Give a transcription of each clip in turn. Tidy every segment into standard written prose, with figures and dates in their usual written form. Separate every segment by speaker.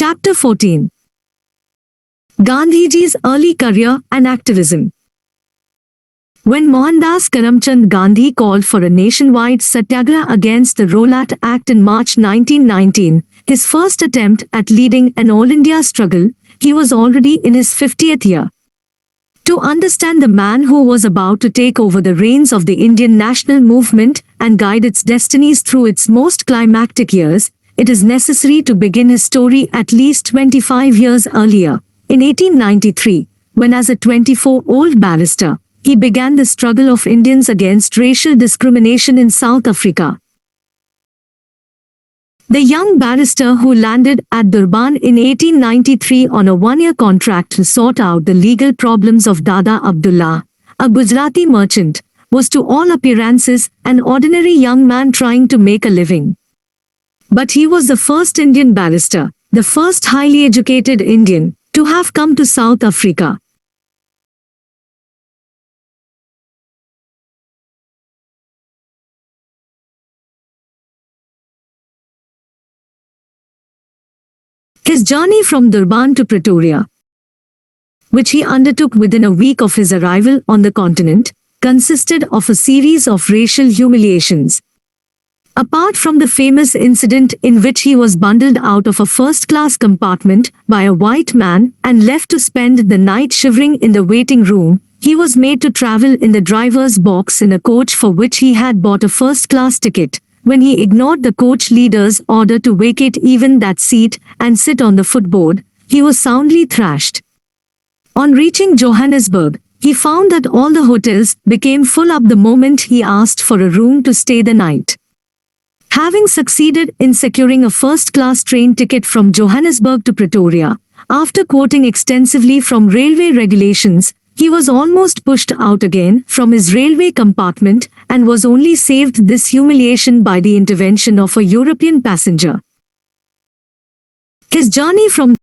Speaker 1: Chapter 14. Gandhiji's early career and activism. When Mohandas Karamchand Gandhi called for a nationwide satyagraha against the Rowlatt Act in March 1919, his first attempt at leading an all-India struggle, he was already in his 50th year. To understand the man who was about to take over the reins of the Indian national movement and guide its destinies through its most climactic years, it is necessary to begin his story at least 25 years earlier, in 1893, when as a 24-year-old barrister, he began the struggle of Indians against racial discrimination in South Africa. The young barrister who landed at Durban in 1893 on a one-year contract to sort out the legal problems of Dada Abdullah, a Gujarati merchant, was to all appearances an ordinary young man trying to make a living. But he was the first Indian barrister, the first highly educated Indian, to have come to South Africa. His journey from Durban to Pretoria, which he undertook within a week of his arrival on the continent, consisted of a series of racial humiliations. Apart from the famous incident in which he was bundled out of a first-class compartment by a white man and left to spend the night shivering in the waiting room, he was made to travel in the driver's box in a coach for which he had bought a first-class ticket. When he ignored the coach leader's order to vacate even that seat and sit on the footboard, he was soundly thrashed. On reaching Johannesburg, he found that all the hotels became full up the moment he asked for a room to stay the night. Having succeeded in securing a first-class train ticket from Johannesburg to Pretoria, after quoting extensively from railway regulations, he was almost pushed out again from his railway compartment and was only saved this humiliation by the intervention of a European passenger. His journey from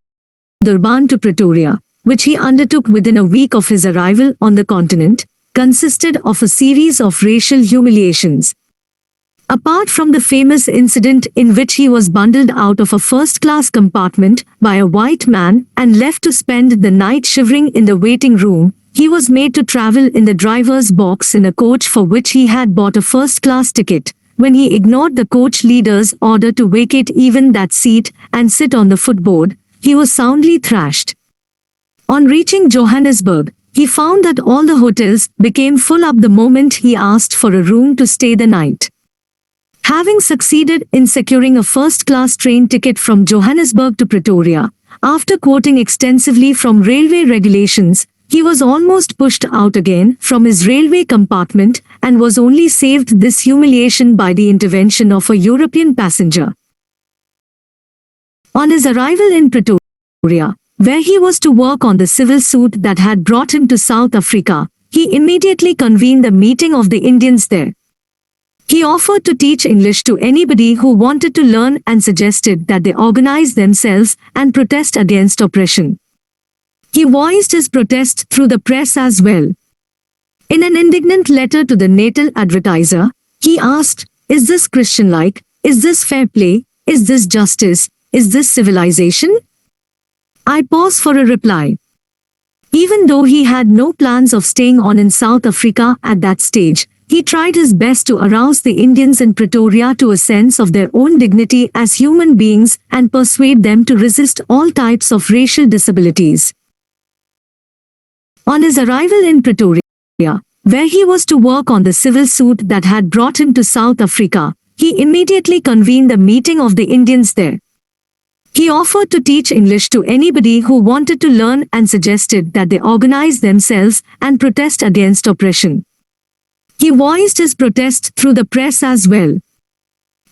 Speaker 1: Durban to Pretoria, which he undertook within a week of his arrival on the continent, consisted of a series of racial humiliations. Apart from the famous incident in which he was bundled out of a first-class compartment by a white man and left to spend the night shivering in the waiting room, he was made to travel in the driver's box in a coach for which he had bought a first-class ticket. When he ignored the coach leader's order to vacate even that seat and sit on the footboard, he was soundly thrashed. On reaching Johannesburg, he found that all the hotels became full up the moment he asked for a room to stay the night. Having succeeded in securing a first-class train ticket from Johannesburg to Pretoria, after quoting extensively from railway regulations, he was almost pushed out again from his railway compartment and was only saved this humiliation by the intervention of a European passenger. On his arrival in Pretoria, where he was to work on the civil suit that had brought him to South Africa, he immediately convened a meeting of the Indians there. He offered to teach English to anybody who wanted to learn and suggested that they organize themselves and protest against oppression. He voiced his protest through the press as well. In an indignant letter to the Natal Advertiser, he asked, "Is this Christian-like? Is this fair play? Is this justice? Is this civilization?" I pause for a reply. Even though he had no plans of staying on in South Africa at that stage, he tried his best to arouse the Indians in Pretoria to a sense of their own dignity as human beings and persuade them to resist all types of racial disabilities. On his arrival in Pretoria, where he was to work on the civil suit that had brought him to South Africa, he immediately convened a meeting of the Indians there. He offered to teach English to anybody who wanted to learn and suggested that they organize themselves and protest against oppression. He voiced his protest through the press as well.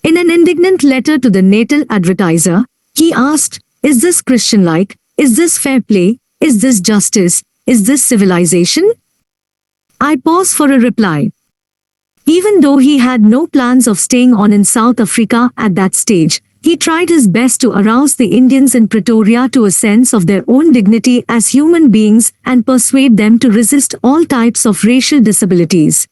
Speaker 1: In an indignant letter to the Natal Advertiser, he asked, "Is this Christian-like? Is this fair play? Is this justice? Is this civilization?" I pause for a reply. Even though he had no plans of staying on in South Africa at that stage, he tried his best to arouse the Indians in Pretoria to a sense of their own dignity as human beings and persuade them to resist all types of racial disabilities.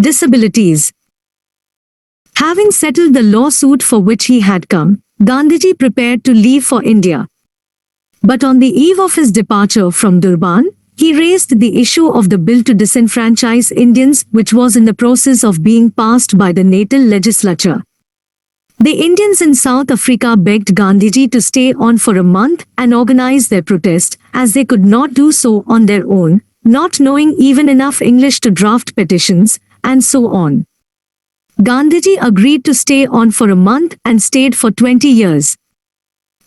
Speaker 1: Disabilities. Having settled the lawsuit for which he had come, Gandhiji prepared to leave for India. But on the eve of his departure from Durban, he raised the issue of the bill to disenfranchise Indians, which was in the process of being passed by the natal legislature. The Indians in South Africa begged Gandhiji to stay on for a month and organize their protest, as they could not do so on their own, not knowing even enough English to draft petitions, and so on. Gandhiji agreed to stay on for a month and stayed for 20 years.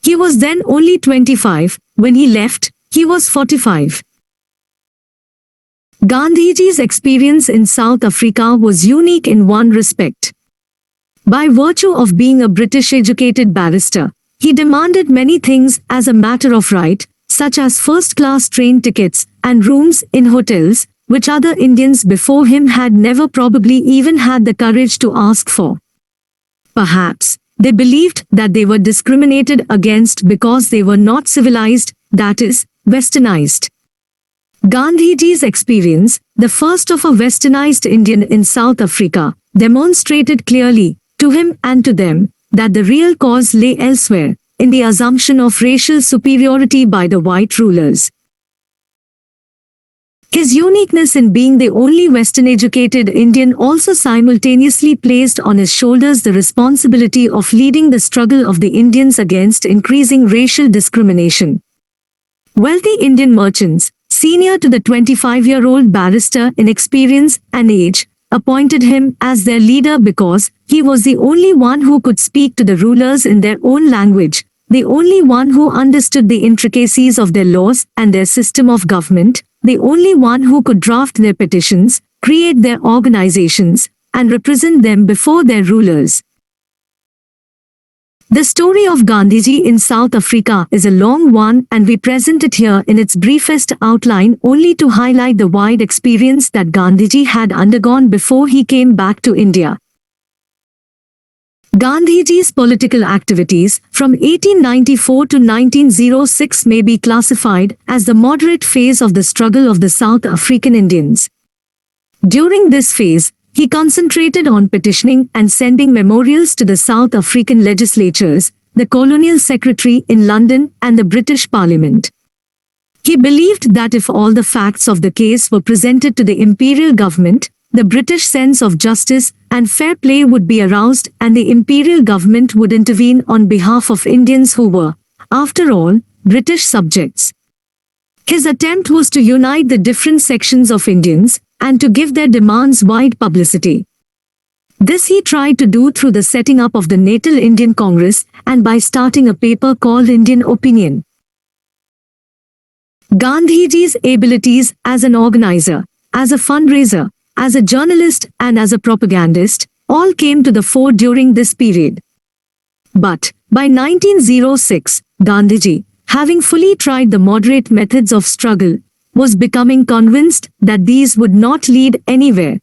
Speaker 1: He was then only 25, when he left, he was 45. Gandhiji's experience in South Africa was unique in one respect. By virtue of being a British-educated barrister, he demanded many things as a matter of right, such as first-class train tickets and rooms in hotels, which other Indians before him had never probably even had the courage to ask for. Perhaps, they believed that they were discriminated against because they were not civilized, that is, westernized. Gandhiji's experience, the first of a westernized Indian in South Africa, demonstrated clearly, to him and to them, that the real cause lay elsewhere, in the assumption of racial superiority by the white rulers. His uniqueness in being the only Western-educated Indian also simultaneously placed on his shoulders the responsibility of leading the struggle of the Indians against increasing racial discrimination. Wealthy Indian merchants, senior to the 25-year-old barrister in experience and age, appointed him as their leader because he was the only one who could speak to the rulers in their own language, the only one who understood the intricacies of their laws and their system of government, the only one who could draft their petitions, create their organizations, and represent them before their rulers. The story of Gandhiji in South Africa is a long one, and we present it here in its briefest outline only to highlight the wide experience that Gandhiji had undergone before he came back to India. Gandhiji's political activities from 1894 to 1906 may be classified as the moderate phase of the struggle of the South African Indians. During this phase, he concentrated on petitioning and sending memorials to the South African legislatures, the Colonial Secretary in London, and the British Parliament. He believed that if all the facts of the case were presented to the imperial government, the British sense of justice and fair play would be aroused and the imperial government would intervene on behalf of Indians who were, after all, British subjects. His attempt was to unite the different sections of Indians and to give their demands wide publicity. This he tried to do through the setting up of the Natal Indian Congress and by starting a paper called Indian Opinion. Gandhiji's abilities as an organizer, as a fundraiser, as a journalist and as a propagandist all came to the fore during this period. But, by 1906, Gandhiji, having fully tried the moderate methods of struggle, was becoming convinced that these would not lead anywhere.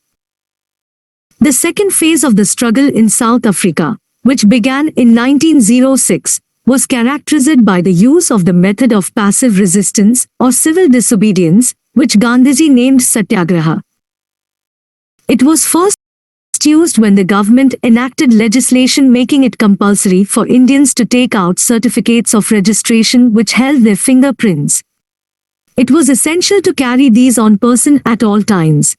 Speaker 1: The second phase of the struggle in South Africa, which began in 1906, was characterized by the use of the method of passive resistance or civil disobedience, which Gandhiji named Satyagraha. It was first used when the government enacted legislation making it compulsory for Indians to take out certificates of registration which held their fingerprints. It was essential to carry these on person at all times.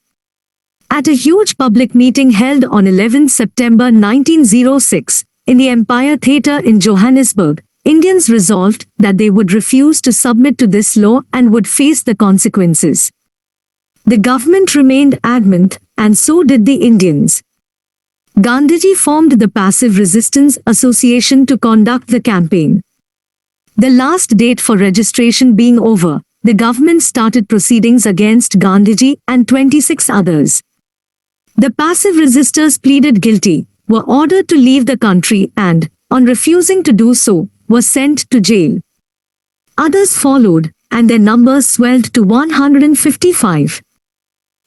Speaker 1: At a huge public meeting held on 11 September 1906, in the Empire Theatre in Johannesburg, Indians resolved that they would refuse to submit to this law and would face the consequences. The government remained adamant, and so did the Indians. Gandhiji formed the Passive Resistance Association to conduct the campaign. The last date for registration being over, the government started proceedings against Gandhiji and 26 others. The passive resistors pleaded guilty, were ordered to leave the country and, on refusing to do so, were sent to jail. Others followed, and their numbers swelled to 155.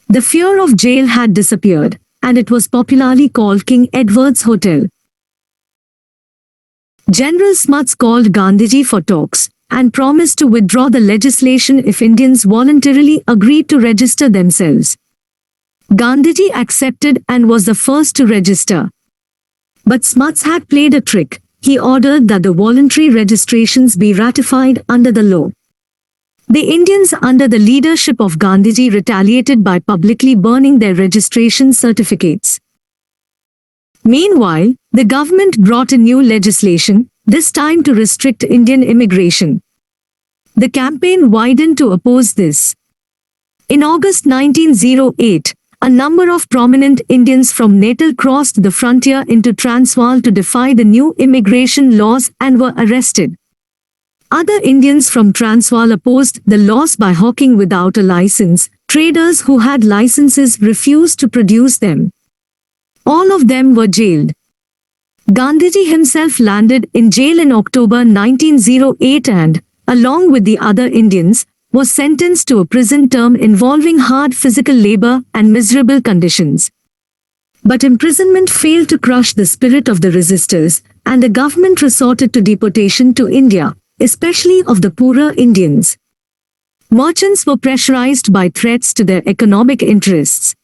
Speaker 1: The fear of jail had disappeared, and it was popularly called King Edward's Hotel. General Smuts called Gandhiji for talks, and promised to withdraw the legislation if Indians voluntarily agreed to register themselves. Gandhiji accepted and was the first to register. But Smuts had played a trick. He ordered that the voluntary registrations be ratified under the law. The Indians under the leadership of Gandhiji retaliated by publicly burning their registration certificates. Meanwhile, the government brought in new legislation, this time to restrict Indian immigration. The campaign widened to oppose this. In August 1908, a number of prominent Indians from Natal crossed the frontier into Transvaal to defy the new immigration laws and were arrested. Other Indians from Transvaal opposed the laws by hawking without a license. Traders who had licenses refused to produce them. All of them were jailed. Gandhiji himself landed in jail in October 1908 and, along with the other Indians, was sentenced to a prison term involving hard physical labor and miserable conditions. But imprisonment failed to crush the spirit of the resistors, and the government resorted to deportation to India, especially of the poorer Indians. Merchants were pressurized by threats to their economic interests.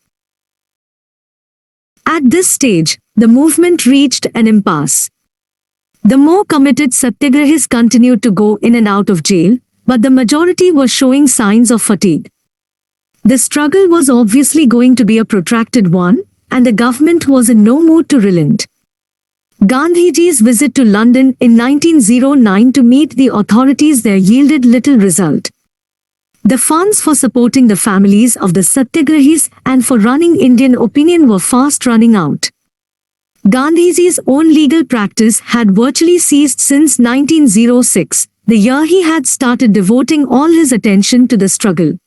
Speaker 1: At this stage, the movement reached an impasse. The more committed Satyagrahis continued to go in and out of jail, but the majority were showing signs of fatigue. The struggle was obviously going to be a protracted one, and the government was in no mood to relent. Gandhiji's visit to London in 1909 to meet the authorities there yielded little result. The funds for supporting the families of the Satyagrahis and for running Indian opinion were fast running out. Gandhiji's own legal practice had virtually ceased since 1906, the year he had started devoting all his attention to the struggle.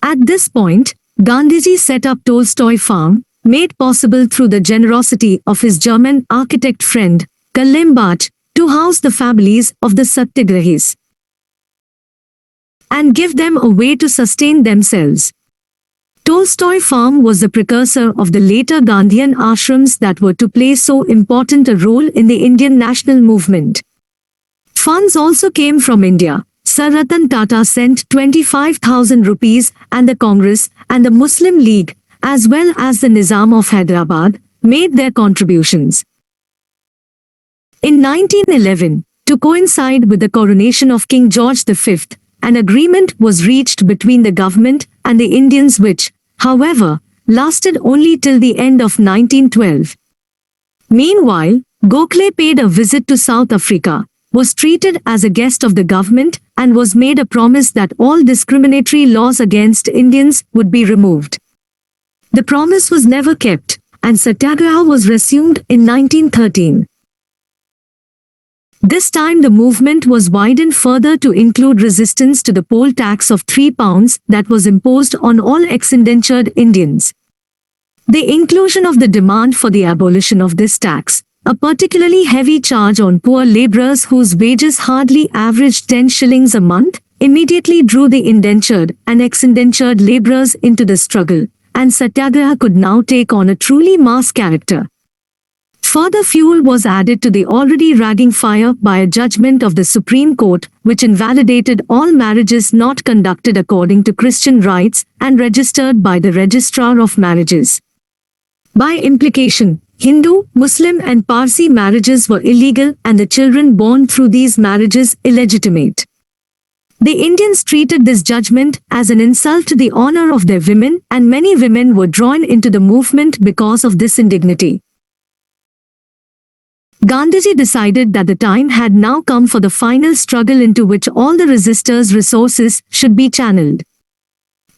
Speaker 1: At this point, Gandhiji set up Tolstoy Farm, made possible through the generosity of his German architect friend, Kallenbach, to house the families of the Satyagrahis and give them a way to sustain themselves. Tolstoy Farm was the precursor of the later Gandhian ashrams that were to play so important a role in the Indian national movement. Funds also came from India. Sir Ratan Tata sent 25,000 rupees and the Congress and the Muslim League, as well as the Nizam of Hyderabad, made their contributions. In 1911, to coincide with the coronation of King George V, an agreement was reached between the government and the Indians which, however, lasted only till the end of 1912. Meanwhile, Gokhale paid a visit to South Africa, was treated as a guest of the government, and was made a promise that all discriminatory laws against Indians would be removed. The promise was never kept, and Satyagraha was resumed in 1913. This time the movement was widened further to include resistance to the poll tax of £3 that was imposed on all ex-indentured Indians. The inclusion of the demand for the abolition of this tax, a particularly heavy charge on poor labourers whose wages hardly averaged 10 shillings a month, immediately drew the indentured and ex-indentured labourers into the struggle, and Satyagraha could now take on a truly mass character. Further fuel was added to the already raging fire by a judgment of the Supreme Court, which invalidated all marriages not conducted according to Christian rites and registered by the Registrar of Marriages. By implication, Hindu, Muslim and Parsi marriages were illegal and the children born through these marriages illegitimate. The Indians treated this judgment as an insult to the honor of their women, and many women were drawn into the movement because of this indignity. Gandhiji decided that the time had now come for the final struggle into which all the resistors' resources should be channeled.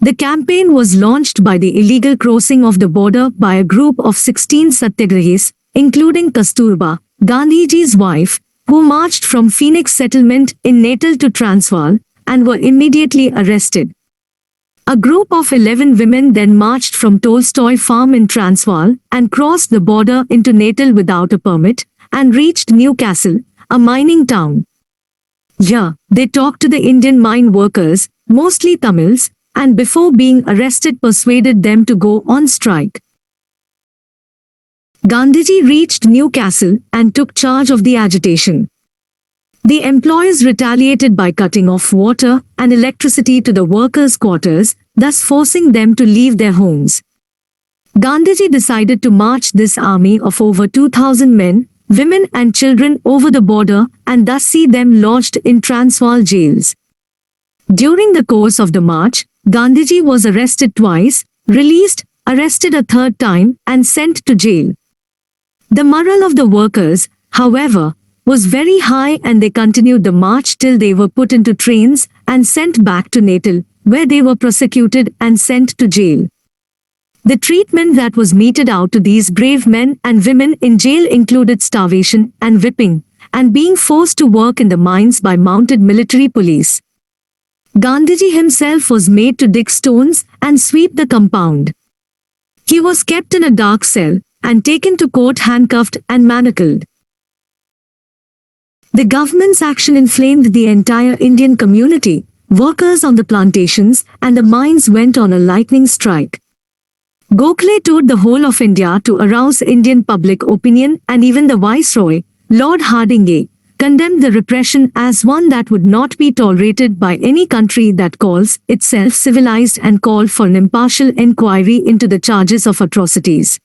Speaker 1: The campaign was launched by the illegal crossing of the border by a group of 16 Satyagrahis, including Kasturba, Gandhiji's wife, who marched from Phoenix settlement in Natal to Transvaal, and were immediately arrested. A group of 11 women then marched from Tolstoy Farm in Transvaal and crossed the border into Natal without a permit, and reached Newcastle, a mining town. Here, they talked to the Indian mine workers, mostly Tamils, and before being arrested persuaded them to go on strike. Gandhiji reached Newcastle and took charge of the agitation. The employers retaliated by cutting off water and electricity to the workers' quarters, thus forcing them to leave their homes. Gandhiji decided to march this army of over 2,000 men, women and children over the border and thus see them lodged in Transvaal jails. During the course of the march, Gandhiji was arrested twice, released, arrested a third time and sent to jail. The morale of the workers, however, was very high and they continued the march till they were put into trains and sent back to Natal, where they were prosecuted and sent to jail. The treatment that was meted out to these brave men and women in jail included starvation and whipping, and being forced to work in the mines by mounted military police. Gandhiji himself was made to dig stones and sweep the compound. He was kept in a dark cell and taken to court handcuffed and manacled. The government's action inflamed the entire Indian community. Workers on the plantations and the mines went on a lightning strike. Gokhale toured the whole of India to arouse Indian public opinion, and even the Viceroy, Lord Hardinge, condemned the repression as one that would not be tolerated by any country that calls itself civilized and called for an impartial inquiry into the charges of atrocities.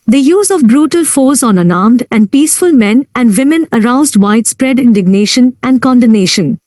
Speaker 1: The use of brutal force on unarmed and peaceful men and women aroused widespread indignation and condemnation.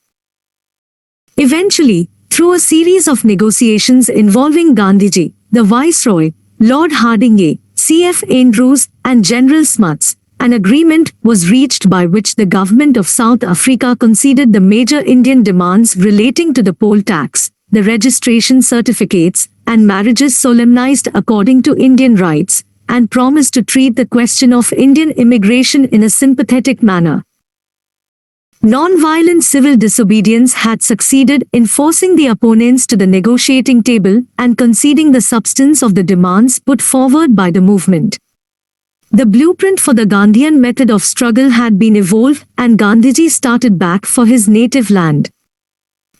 Speaker 1: Eventually, through a series of negotiations involving Gandhiji, the Viceroy, Lord Hardinge, C.F. Andrews, and General Smuts, an agreement was reached by which the government of South Africa conceded the major Indian demands relating to the poll tax, the registration certificates, and marriages solemnized according to Indian rites, and promised to treat the question of Indian immigration in a sympathetic manner. Non-violent civil disobedience had succeeded in forcing the opponents to the negotiating table and conceding the substance of the demands put forward by the movement. The blueprint for the Gandhian method of struggle had been evolved and Gandhiji started back for his native land.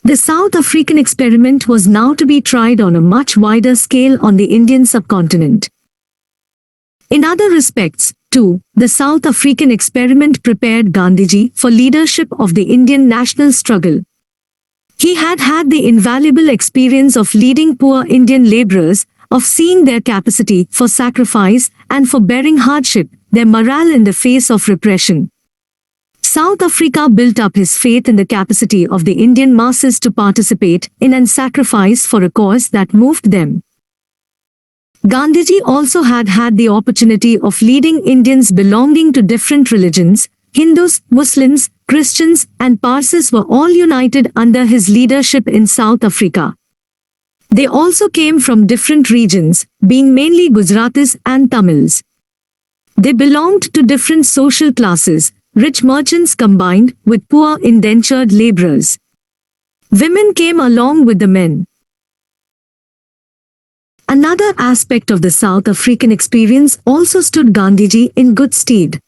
Speaker 1: The South African experiment was now to be tried on a much wider scale on the Indian subcontinent. In other respects, too, the South African experiment prepared Gandhiji for leadership of the Indian national struggle. He had had the invaluable experience of leading poor Indian laborers, of seeing their capacity for sacrifice and for bearing hardship, their morale in the face of repression. South Africa built up his faith in the capacity of the Indian masses to participate in and sacrifice for a cause that moved them. Gandhiji also had had the opportunity of leading Indians belonging to different religions. Hindus, Muslims, Christians, and Parsis were all united under his leadership in South Africa. They also came from different regions, being mainly Gujaratis and Tamils. They belonged to different social classes, rich merchants combined with poor indentured laborers. Women came along with the men. Another aspect of the South African experience also stood Gandhiji in good stead.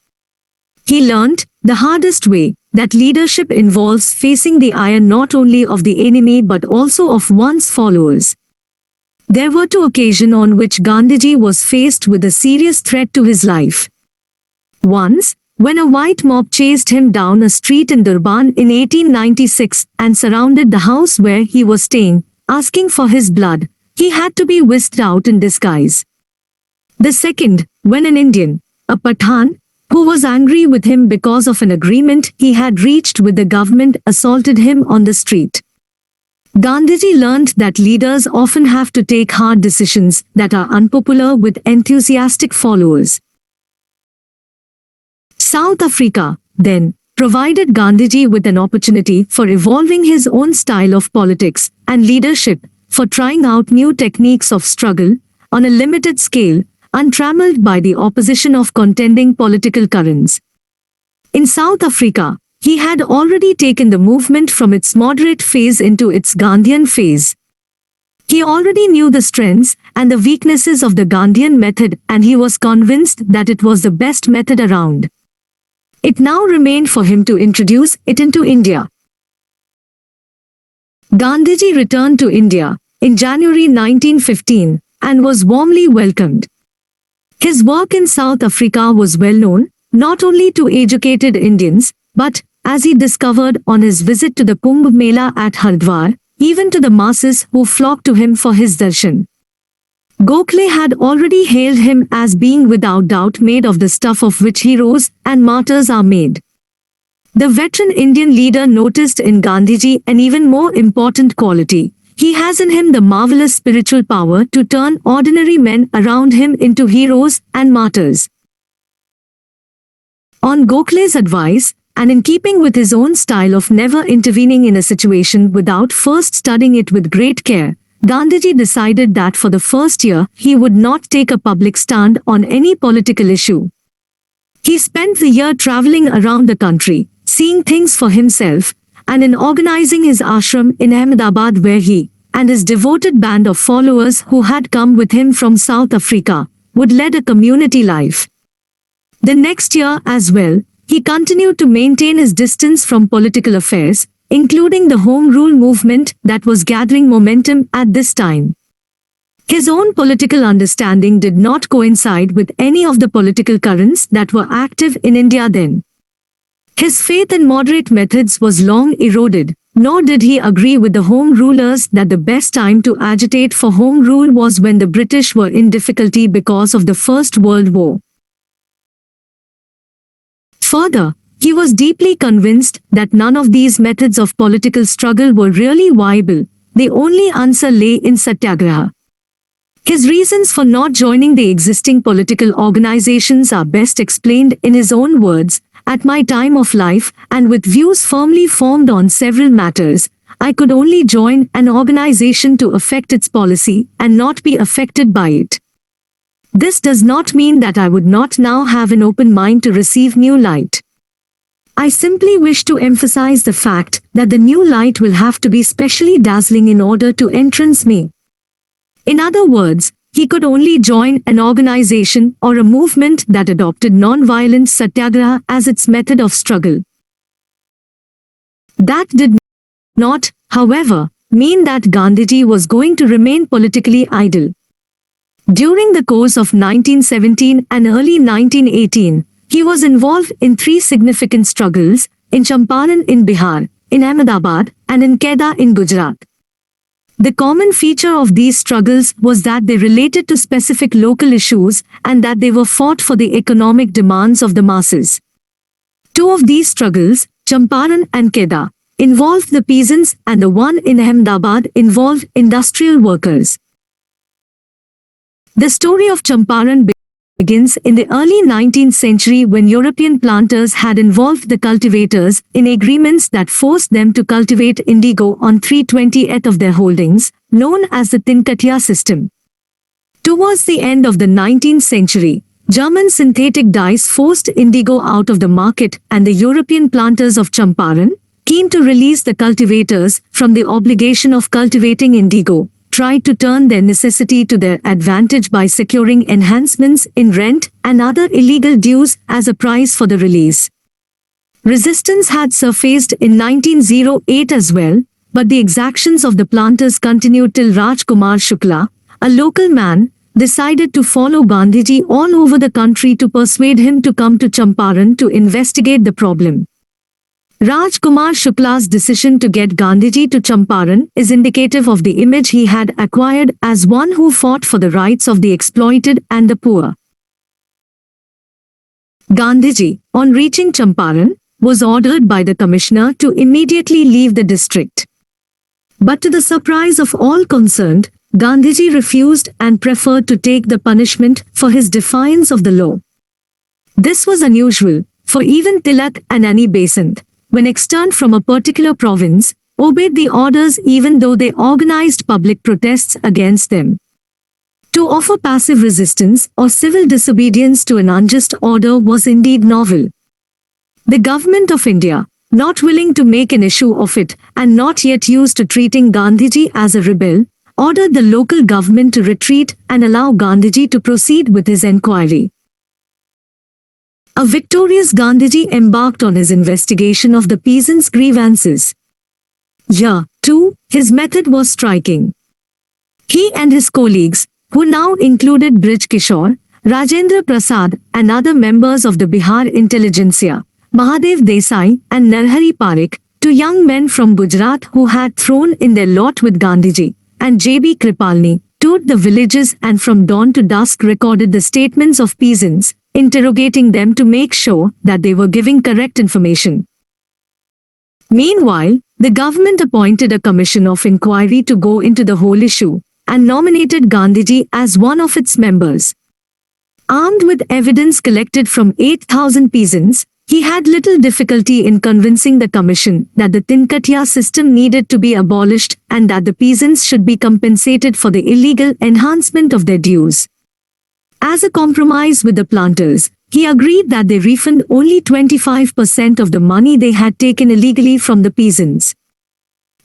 Speaker 1: He learnt, the hardest way, that leadership involves facing the ire not only of the enemy but also of one's followers. There were two occasions on which Gandhiji was faced with a serious threat to his life. Once, when a white mob chased him down a street in Durban in 1896 and surrounded the house where he was staying, asking for his blood, he had to be whisked out in disguise. The second, when an Indian, a Pathan, who was angry with him because of an agreement he had reached with the government, assaulted him on the street. Gandhiji learnt that leaders often have to take hard decisions that are unpopular with enthusiastic followers. South Africa, then, provided Gandhiji with an opportunity for evolving his own style of politics and leadership, for trying out new techniques of struggle, on a limited scale, untrammeled by the opposition of contending political currents. In South Africa, he had already taken the movement from its moderate phase into its Gandhian phase. He already knew the strengths and the weaknesses of the Gandhian method, and he was convinced that it was the best method around. It now remained for him to introduce it into India. Gandhiji returned to India in January 1915 and was warmly welcomed. His work in South Africa was well known, not only to educated Indians, but, as he discovered on his visit to the Kumbh Mela at Haridwar, even to the masses who flocked to him for his darshan. Gokhale had already hailed him as being without doubt made of the stuff of which heroes and martyrs are made. The veteran Indian leader noticed in Gandhiji an even more important quality. He has in him the marvelous spiritual power to turn ordinary men around him into heroes and martyrs. On Gokhale's advice, and in keeping with his own style of never intervening in a situation without first studying it with great care, Gandhiji decided that for the first year he would not take a public stand on any political issue. He spent the year traveling around the country, seeing things for himself, and in organizing his ashram in Ahmedabad, where he and his devoted band of followers who had come with him from South Africa would lead a community life. The next year as well, he continued to maintain his distance from political affairs, including the Home Rule movement that was gathering momentum at this time. His own political understanding did not coincide with any of the political currents that were active in India then. His faith in moderate methods was long eroded, nor did he agree with the Home Rulers that the best time to agitate for Home Rule was when the British were in difficulty because of the First World War. Further, he was deeply convinced that none of these methods of political struggle were really viable. The only answer lay in satyagraha. His reasons for not joining the existing political organizations are best explained in his own words. At my time of life, and with views firmly formed on several matters, I could only join an organization to affect its policy and not be affected by it. This does not mean that I would not now have an open mind to receive new light. I simply wish to emphasize the fact that the new light will have to be specially dazzling in order to entrance me. In other words, he could only join an organization or a movement that adopted non-violent satyagraha as its method of struggle. That did not, however, mean that Gandhiji was going to remain politically idle. During the course of 1917 and early 1918, he was involved in three significant struggles, in Champaran in Bihar, in Ahmedabad, and in Kedah in Gujarat. The common feature of these struggles was that they related to specific local issues and that they were fought for the economic demands of the masses. Two of these struggles, Champaran and Kedah, involved the peasants, and the one in Ahmedabad involved industrial workers. The story of Champaran begins in the early 19th century when European planters had involved the cultivators in agreements that forced them to cultivate indigo on 3/20th of their holdings, known as the Tinkatia system. Towards the end of the 19th century, German synthetic dyes forced indigo out of the market, and the European planters of Champaran, keen to release the cultivators from the obligation of cultivating indigo, tried to turn their necessity to their advantage by securing enhancements in rent and other illegal dues as a price for the release. Resistance had surfaced in 1908 as well, but the exactions of the planters continued till Rajkumar Shukla, a local man, decided to follow Gandhiji all over the country to persuade him to come to Champaran to investigate the problem. Rajkumar Shukla's decision to get Gandhiji to Champaran is indicative of the image he had acquired as one who fought for the rights of the exploited and the poor. Gandhiji, on reaching Champaran, was ordered by the commissioner to immediately leave the district. But to the surprise of all concerned, Gandhiji refused and preferred to take the punishment for his defiance of the law. This was unusual, for even Tilak and Annie Besant, when externed from a particular province, obeyed the orders even though they organized public protests against them. To offer passive resistance or civil disobedience to an unjust order was indeed novel. The government of India, not willing to make an issue of it and not yet used to treating Gandhiji as a rebel, ordered the local government to retreat and allow Gandhiji to proceed with his enquiry. A victorious Gandhiji embarked on his investigation of the peasants' grievances. Here, too, his method was striking. He and his colleagues, who now included Brij Kishore, Rajendra Prasad, and other members of the Bihar intelligentsia, Mahadev Desai and Narhari Parekh, two young men from Gujarat who had thrown in their lot with Gandhiji, and J.B. Kripalni, toured the villages and from dawn to dusk recorded the statements of peasants, interrogating them to make sure that they were giving correct information. Meanwhile, the government appointed a commission of inquiry to go into the whole issue and nominated Gandhiji as one of its members. Armed with evidence collected from 8,000 peasants, he had little difficulty in convincing the commission that the Tinkatia system needed to be abolished and that the peasants should be compensated for the illegal enhancement of their dues. As a compromise with the planters, he agreed that they refund only 25% of the money they had taken illegally from the peasants.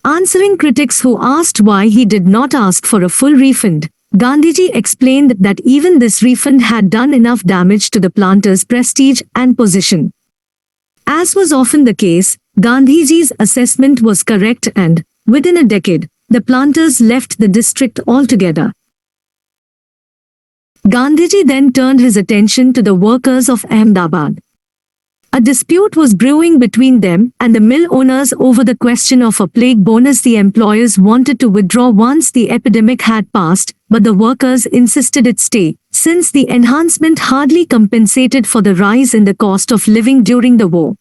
Speaker 1: Answering critics who asked why he did not ask for a full refund, Gandhiji explained that even this refund had done enough damage to the planters' prestige and position. As was often the case, Gandhiji's assessment was correct and, within a decade, the planters left the district altogether. Gandhiji then turned his attention to the workers of Ahmedabad. A dispute was brewing between them and the mill owners over the question of a plague bonus the employers wanted to withdraw once the epidemic had passed, but the workers insisted it stay, since the enhancement hardly compensated for the rise in the cost of living during the war.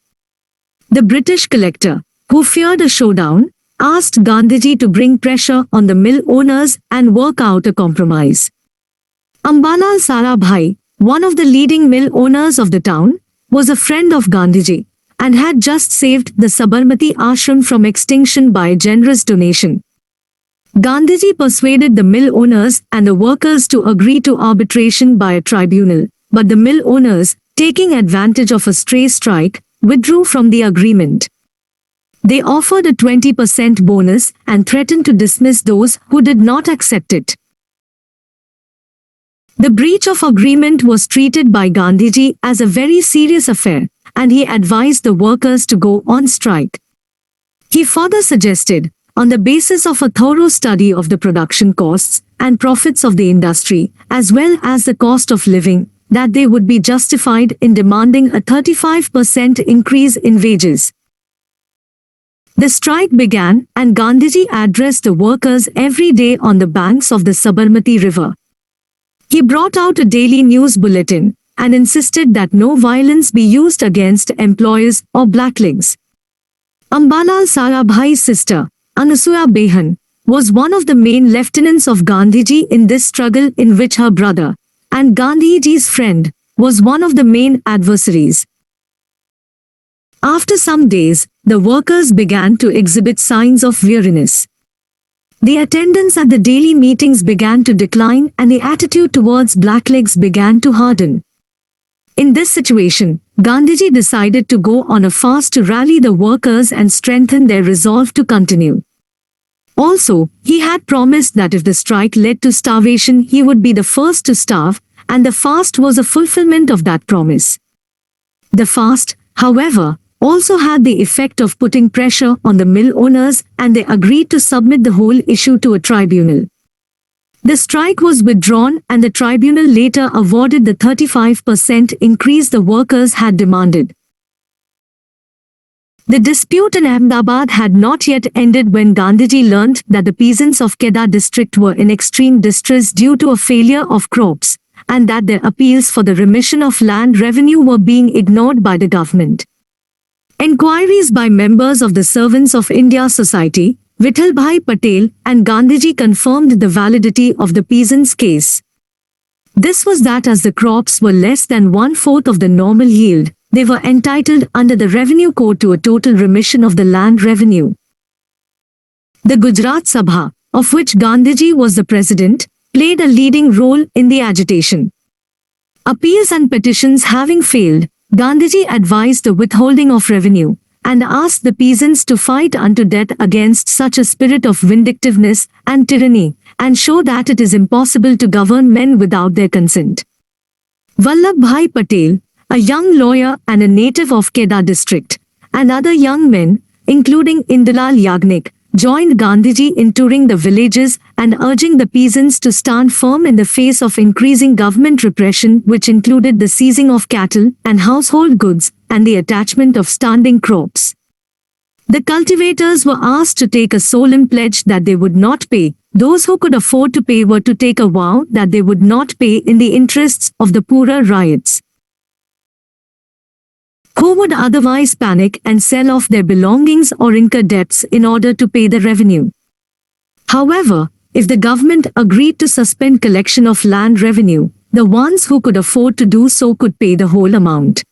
Speaker 1: The British collector, who feared a showdown, asked Gandhiji to bring pressure on the mill owners and work out a compromise. Ambalal Sarabhai, one of the leading mill owners of the town, was a friend of Gandhiji and had just saved the Sabarmati ashram from extinction by a generous donation. Gandhiji persuaded the mill owners and the workers to agree to arbitration by a tribunal, but the mill owners, taking advantage of a stray strike, withdrew from the agreement. They offered a 20% bonus and threatened to dismiss those who did not accept it. The breach of agreement was treated by Gandhiji as a very serious affair, and he advised the workers to go on strike. He further suggested, on the basis of a thorough study of the production costs and profits of the industry, as well as the cost of living, that they would be justified in demanding a 35% increase in wages. The strike began, and Gandhiji addressed the workers every day on the banks of the Sabarmati River. He brought out a daily news bulletin and insisted that no violence be used against employers or blacklegs. Ambalal Sarabhai's sister, Anasuya Behan, was one of the main lieutenants of Gandhiji in this struggle, in which her brother, and Gandhiji's friend, was one of the main adversaries. After some days, the workers began to exhibit signs of weariness. The attendance at the daily meetings began to decline and the attitude towards blacklegs began to harden. In this situation, Gandhiji decided to go on a fast to rally the workers and strengthen their resolve to continue. Also, he had promised that if the strike led to starvation, he would be the first to starve, and the fast was a fulfillment of that promise. The fast, however, also had the effect of putting pressure on the mill owners, and they agreed to submit the whole issue to a tribunal. The strike was withdrawn and the tribunal later awarded the 35% increase the workers had demanded. The dispute in Ahmedabad had not yet ended when Gandhiji learnt that the peasants of Kedah district were in extreme distress due to a failure of crops, and that their appeals for the remission of land revenue were being ignored by the government. Enquiries by members of the Servants of India Society, Vithalbhai Patel and Gandhiji confirmed the validity of the peasants' case. This was that as the crops were less than 1/4 of the normal yield, they were entitled under the Revenue Code to a total remission of the land revenue. The Gujarat Sabha, of which Gandhiji was the president, played a leading role in the agitation. Appeals and petitions having failed, Gandhiji advised the withholding of revenue and asked the peasants to fight unto death against such a spirit of vindictiveness and tyranny, and show that it is impossible to govern men without their consent. Vallabhbhai Patel, a young lawyer and a native of Kedah district, and other young men, including Indulal Yagnik, joined Gandhiji in touring the villages and urging the peasants to stand firm in the face of increasing government repression, which included the seizing of cattle and household goods and the attachment of standing crops. The cultivators were asked to take a solemn pledge that they would not pay those who could afford to pay were to take a vow that they would not pay in the interests of the poorer ryots, who would otherwise panic and sell off their belongings or incur debts in order to pay the revenue. However, if the government agreed to suspend collection of land revenue, the ones who could afford to do so could pay the whole amount.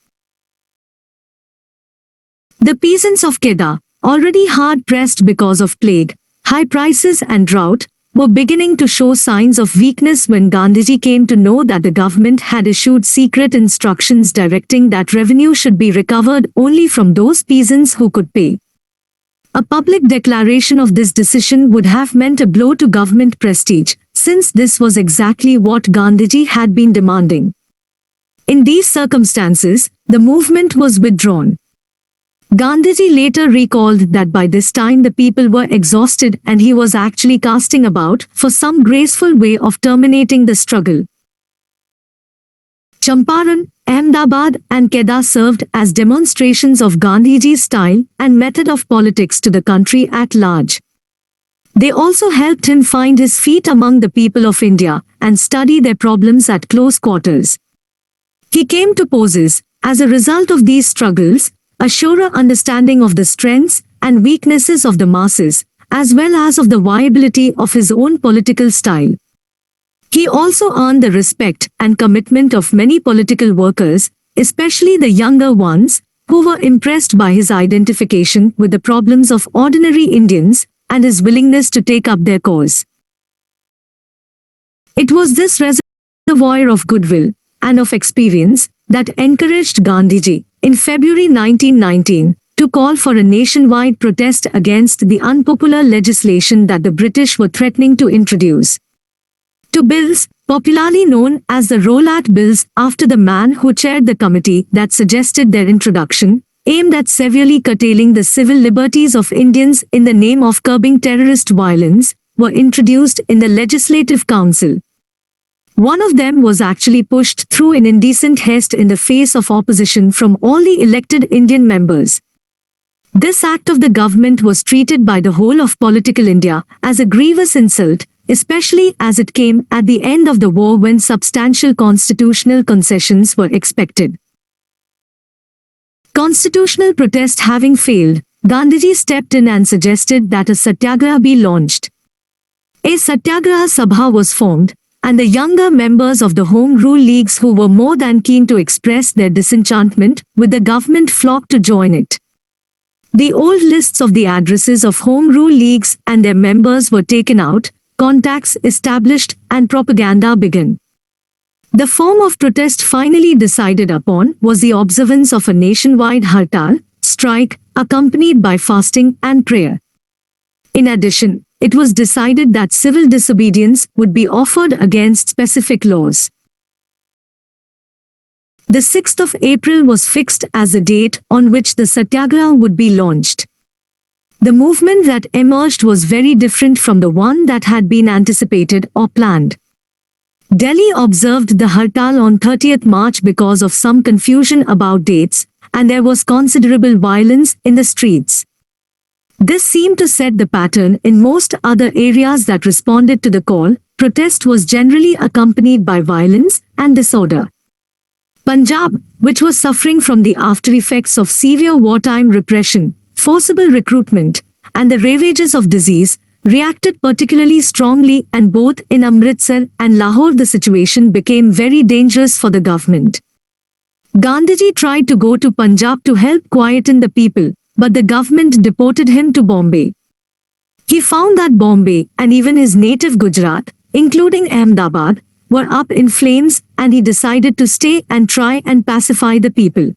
Speaker 1: The peasants of Kedah, already hard-pressed because of plague, high prices and drought, were beginning to show signs of weakness when Gandhiji came to know that the government had issued secret instructions directing that revenue should be recovered only from those peasants who could pay. A public declaration of this decision would have meant a blow to government prestige, since this was exactly what Gandhiji had been demanding. In these circumstances, the movement was withdrawn. Gandhiji later recalled that by this time the people were exhausted and he was actually casting about for some graceful way of terminating the struggle. Champaran, Ahmedabad and Kedah served as demonstrations of Gandhiji's style and method of politics to the country at large. They also helped him find his feet among the people of India and study their problems at close quarters. He came to possess, as a result of these struggles, a surer understanding of the strengths and weaknesses of the masses, as well as of the viability of his own political style. He also earned the respect and commitment of many political workers, especially the younger ones, who were impressed by his identification with the problems of ordinary Indians and his willingness to take up their cause. It was this reservoir of goodwill and of experience that encouraged Gandhiji, in February 1919, to call for a nationwide protest against the unpopular legislation that the British were threatening to introduce. Two bills, popularly known as the Rowlatt Bills after the man who chaired the committee that suggested their introduction, aimed at severely curtailing the civil liberties of Indians in the name of curbing terrorist violence, were introduced in the Legislative Council. One of them was actually pushed through in indecent haste in the face of opposition from all the elected Indian members. This act of the government was treated by the whole of political India as a grievous insult, especially as it came at the end of the war when substantial constitutional concessions were expected. Constitutional protest having failed, Gandhiji stepped in and suggested that a satyagraha be launched. A satyagraha sabha was formed, and the younger members of the Home Rule Leagues who were more than keen to express their disenchantment with the government flocked to join it. The old lists of the addresses of Home Rule Leagues and their members were taken out, contacts established, and propaganda began. The form of protest finally decided upon was the observance of a nationwide hartal, strike, accompanied by fasting and prayer. In addition, it was decided that civil disobedience would be offered against specific laws. The 6th of April was fixed as the date on which the satyagraha would be launched. The movement that emerged was very different from the one that had been anticipated or planned. Delhi observed the hartal on 30th March because of some confusion about dates, and there was considerable violence in the streets. This seemed to set the pattern in most other areas that responded to the call. Protest was generally accompanied by violence and disorder. Punjab, which was suffering from the after-effects of severe wartime repression, forcible recruitment, and the ravages of disease, reacted particularly strongly, and both in Amritsar and Lahore the situation became very dangerous for the government. Gandhiji tried to go to Punjab to help quieten the people, but the government deported him to Bombay. He found that Bombay and even his native Gujarat, including Ahmedabad, were up in flames, and he decided to stay and try and pacify the people.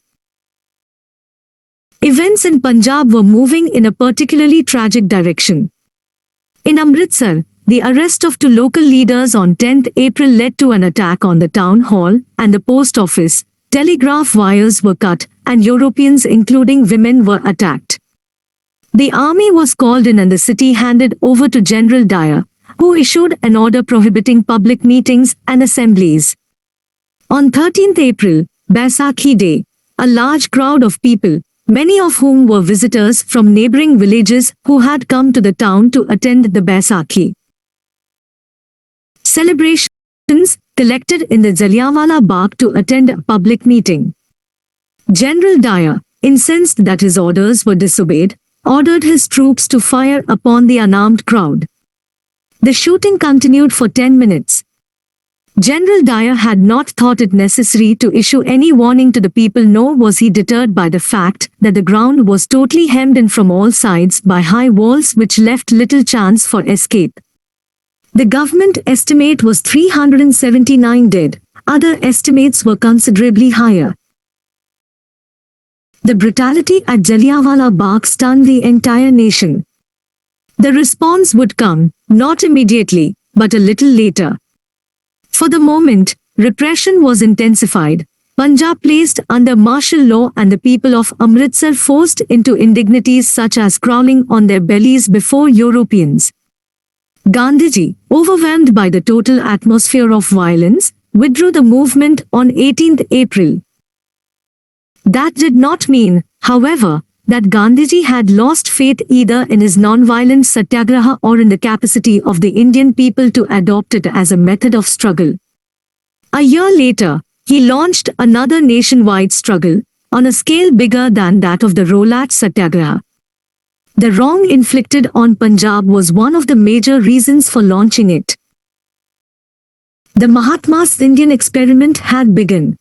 Speaker 1: Events in Punjab were moving in a particularly tragic direction. In Amritsar, the arrest of two local leaders on 10th April led to an attack on the town hall and the post office. Telegraph wires were cut, and Europeans including women were attacked. The army was called in and the city handed over to General Dyer, who issued an order prohibiting public meetings and assemblies. On 13th April, Baisakhi Day, a large crowd of people, many of whom were visitors from neighboring villages who had come to the town to attend the Baisakhi Celebrations collected in the Jallianwala Bagh to attend a public meeting. General Dyer, incensed that his orders were disobeyed, ordered his troops to fire upon the unarmed crowd. The shooting continued for 10 minutes. General Dyer had not thought it necessary to issue any warning to the people, nor was he deterred by the fact that the ground was totally hemmed in from all sides by high walls which left little chance for escape. The government estimate was 379 dead. Other estimates were considerably higher. The brutality at Jallianwala Bagh stunned the entire nation. The response would come, not immediately, but a little later. For the moment, repression was intensified, Punjab placed under martial law, and the people of Amritsar forced into indignities such as crawling on their bellies before Europeans. Gandhiji, overwhelmed by the total atmosphere of violence, withdrew the movement on 18th April. That did not mean, however, that Gandhiji had lost faith either in his non-violent satyagraha or in the capacity of the Indian people to adopt it as a method of struggle. A year later, he launched another nationwide struggle, on a scale bigger than that of the Rowlatt Satyagraha. The wrong inflicted on Punjab was one of the major reasons for launching it. The Mahatma's Indian experiment had begun.